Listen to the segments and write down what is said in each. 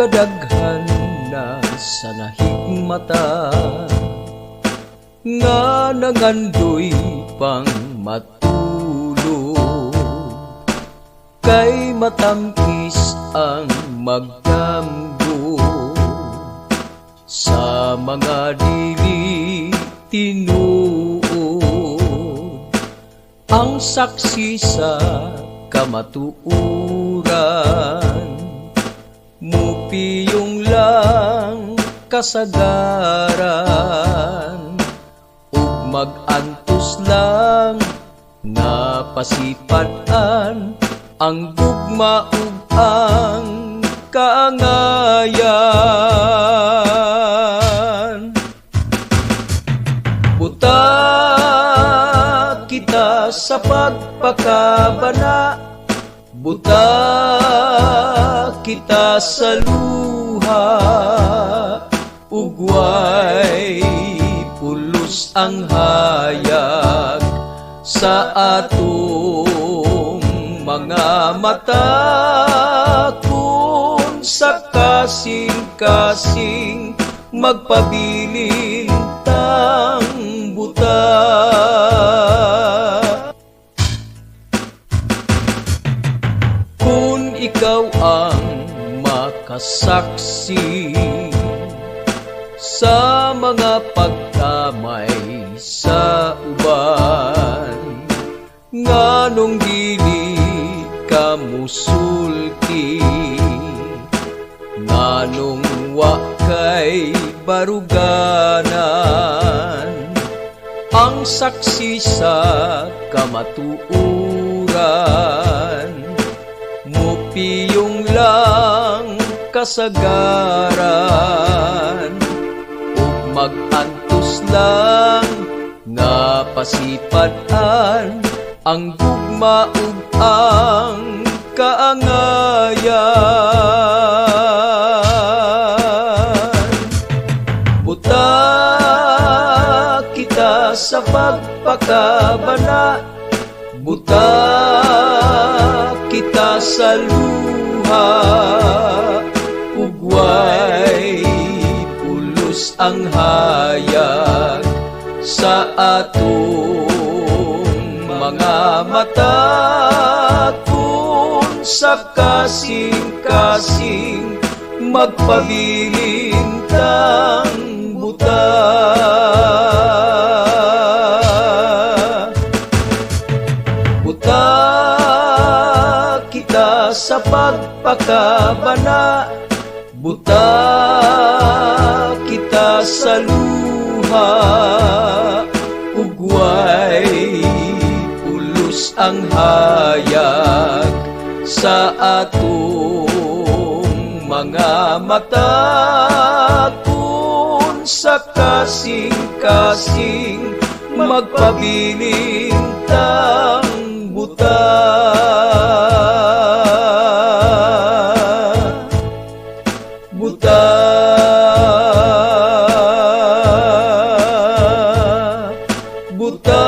kadaghan na sa nahigmata nga nangandoy pang matulog, kay matangkis ang magdamgo sa mga dili tinuod. Ang saksi sa kamatuuran, mupiyong lang kasagaran, ug mag-antos lang nga pasipad-an ang gugma ug ang kaangayan. Buta kita sa pagpakabana, buta kita sa luha, ugway pulos ang hayag sa atong mga mata, kung sa kasing-kasing magpabilin tang buta. Kung ikaw ang makasaksi sa mga pagkamay sa uban, nganong dili ka musulti, nganong wa kay baruganan, ang saksi sa kamatuuran, mupiyong lang kasagaran, ug mag-antos lang nga pasipad-an ang gugma ug ang kaangayan. Buta kita sa pagpakabana, buta kita sa luha, ugway pulos ang hayag sa atong mga mata, kung sa kasing-kasing magpabilin tang buta. Buta kita sa pagpakabana, buta kita sa luha, ugway pulos ang hayag sa atong mga mata, kung sa kasing-kasing magpabilin tang buta. Buta, buta.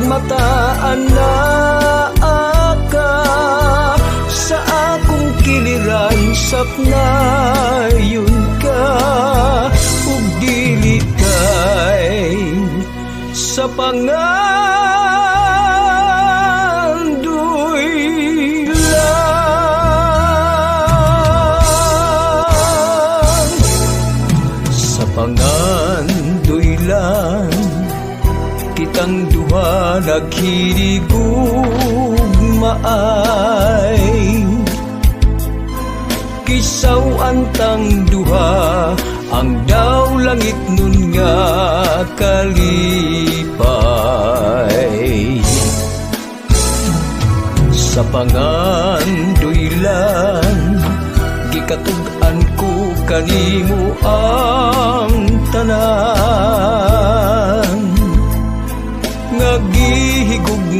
Mataan na aka sa akong kiliran, sapnayon ka ug dili kay sa pangandoy lang, sa pangandoy lang kitang duha naghirigugmaay, kisaw antang duha ang daw langit nun nga kalipay. Sa pangandoy lang gikatug-an ko kanimo ang tanan,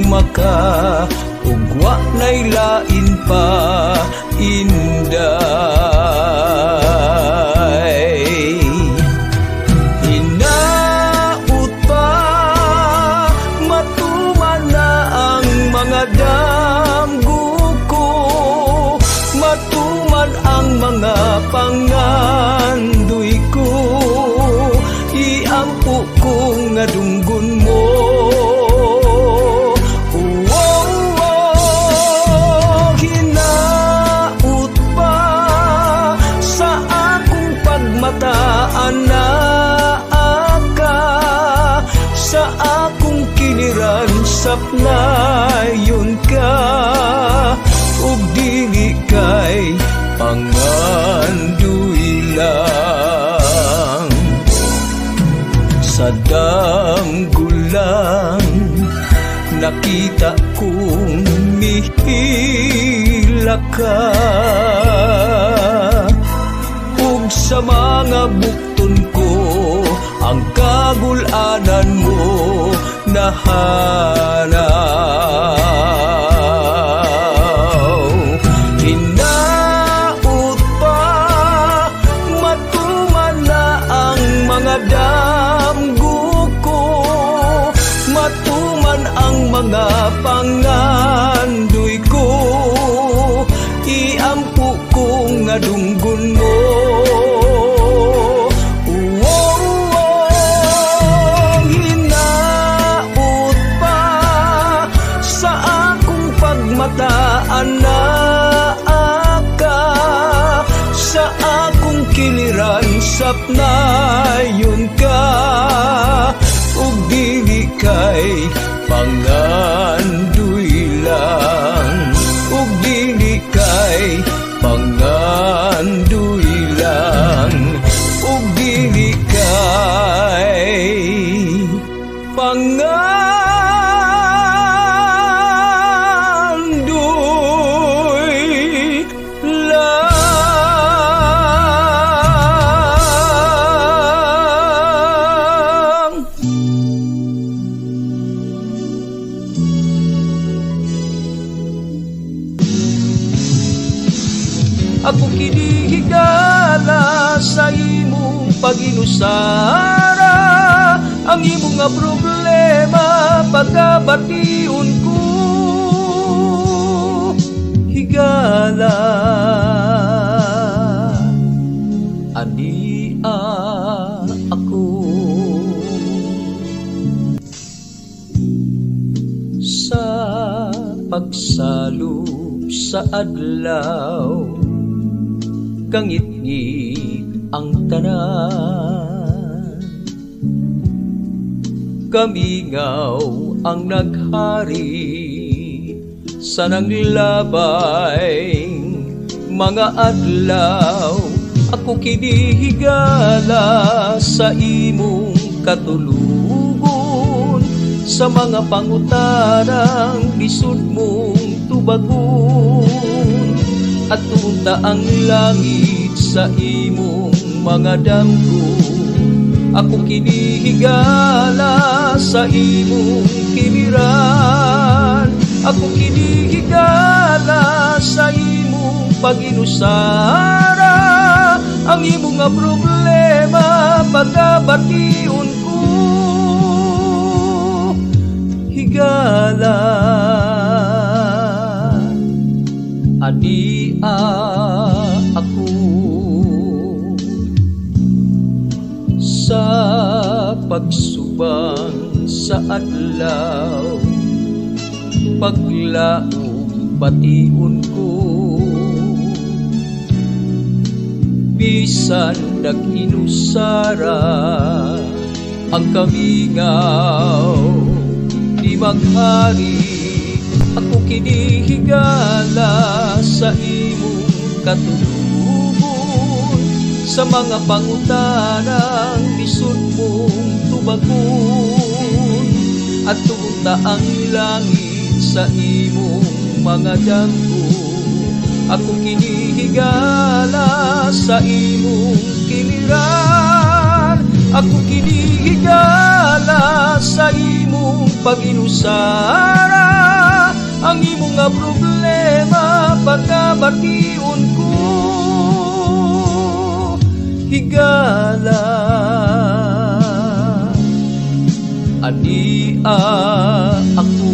gugma ka ug wa nay lain pa inday. Hinaut pa matuman na ang mga damgo ko, matuman ang mga pangandoy ko, iampo ko nga dunggon mo. Hinaut pa sa akong pagmataan na aka, sa akong kiliran sapnayon ka, ug dili kay pangandoy lang. Sa damgulang nakita kong mihila ka, ug sa mga bukton ko ang kagul-anan mo nahanaw. Hinaut pa matuman na ang mga damgo ko, matuman ang mga pangandoy ko, iampo ko nga dunggon mo. Hinaut pa sa akong pagmataan na aka, sa akong kiliran sapnayon ka, ug dili kay pangandoy lang, ug dili kay pangandoy lang, ug dili kay pangandoy lang. Ako kinihigala sa imong paginusara, ang imong nga problema pagkabation ko. Higala ania ako sa pagsalub sa adlaw, kangit-ngit ang tanan, kamingaw ang naghari sa nanglabay mga adlaw. Ako kinihigala sa imong katulugon, sa mga pangutanang lisod mong tubagon, at tunta ang langit sa imong mga damgo. Ako kinihigala sa imong kiliran, ako kinihigala sa imong paginusara, ang imong nga problema pagkabation ko. Higala ania ako sa pagsubang sa adlaw, paglaog bation ko, bisan nag-inusara ang kamingaw di maghari. Ako kinihigala sa imong katulugon, sa mga pangutanang lisod mong tubagon, at tunta ang langit sa imong mga damgo. Ako kinihigala sa imong kiliran, ako kinihigala sa sa imong pag-inusara. Ang imong nga problema pagkabation ko. Higala ania ako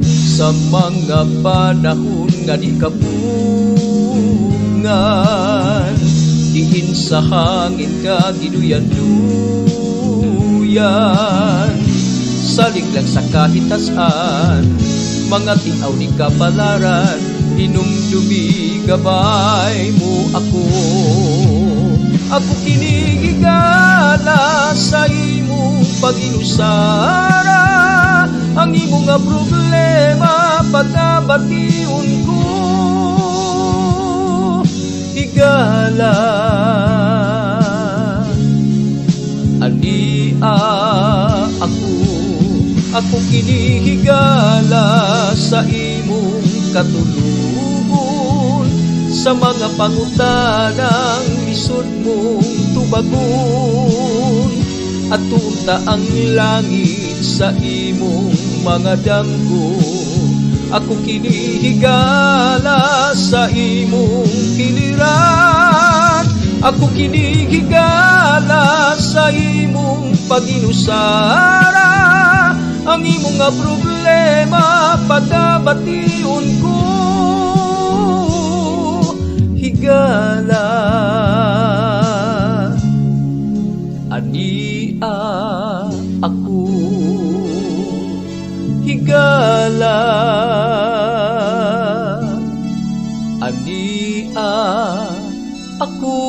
sa mga panahon nga di kabungan. Diin sa hangin ka giduyan-duyan, salig lang sa kahitasan, mga tinaw ni kapalaran, hinumdumi gabay mo ako. Ako kinigigala sa imong pag-inusara. Ang imong nga problema pagkabation ko. Higala ania ako kinihigala sa imong katulubon, sa mga pangutanang lisod mong tubagon, at tunta ang langit sa imong mga damgo. Ako kinihigala sa imong kiliran. Ako kinihigala sa imong pag-inusara. Ang imong nga problema pagkabation ko. Higala ania ako. Higala ania ako.